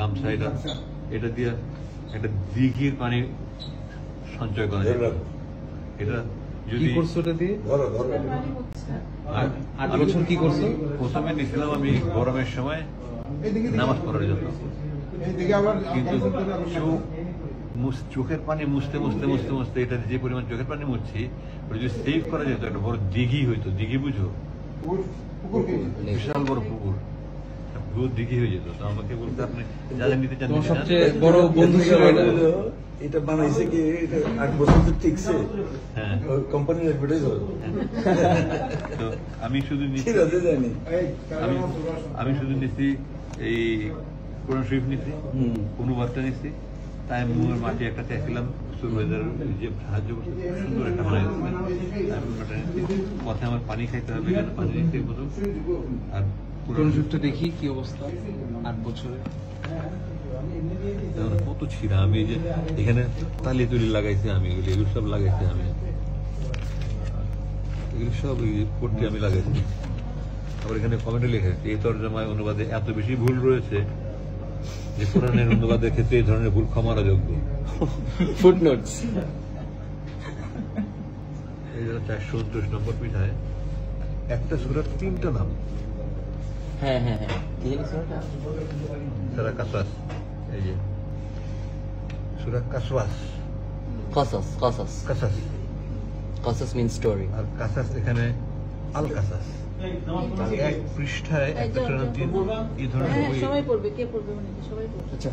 গামছা এটা দিয়ে একটা দিঘির পানি সঞ্চয় করা যায়। এটা যদি করছো ওটা দিয়ে 8 বছর কি করছো? প্রথমে নিয়েছিলাম আমি গরমের সময় নামাজ পড়ার জন্য, কিন্তু চোখের পানি মুছতে মুছতে মুছতে মুছতে এটা যে পরিমাণ চোখের পানি মুছছি ওটা যদি সেভ করা যেত একটা বড় দিঘি হইতো। দিঘি বুঝো? বিশাল বড় পুকুর, দিঘি হয়ে যেত। তো আমাকে বলতে আপনি যাদের নিতে চান সবচেয়ে বড় বন্ধু এটা বানাইছে কি 8 বছর তো ঠিকছে। হ্যাঁ, কোম্পানির অ্যাডভার্টাইজ হবে। তো আমি শুধু নিচ্ছি আমি শুধু নিচ্ছি এই কোরআন শরীফ নিচ্ছি, অনুবাদটা নিচ্ছি, তাই মুয়ের মাটি একটা চাইছিলাম সুরবাইজার যে সাহায্য করছে, সুন্দর একটা বানাই পথে আমার পানি খাইতে হবে, পানি নিতে মতো। আর কোরআন শরীফটা দেখি কি অবস্থা 8 বছরে। কত ছিঁড়া, আমি যে এখানে তালি তুলি লাগাইছি, আমি এগুলো সব লাগাইছি, আমি এগুলো সব পড়তে আমি লাগাইছি। আবার এখানে কমেন্টে লেখা আছে এই তর্জমায় অনুবাদে এত বেশি ভুল রয়েছে যে কোরআনের অনুবাদের ক্ষেত্রে এই ধরনের ভুল ক্ষমার যোগ্য। ফুটনোটস। এই 429 নম্বর পৃষ্ঠায় একটা সূরার 3টা নাম। হ্যাঁ হ্যাঁ হ্যাঁ, কি জানি সূরাটা? সূরা কাসাস, এই যে সূরা কাসওয়াস, কাসাস। কাসাস কাসাস, কাসাস মিন স্টোরি। আর কাসাস এখানে আল কাসাস। এক পৃষ্ঠায় একটা সূরার 3 এই ধরনের সবাই পড়বে, কে পড়বে? সবাই পড়বে। আচ্ছা।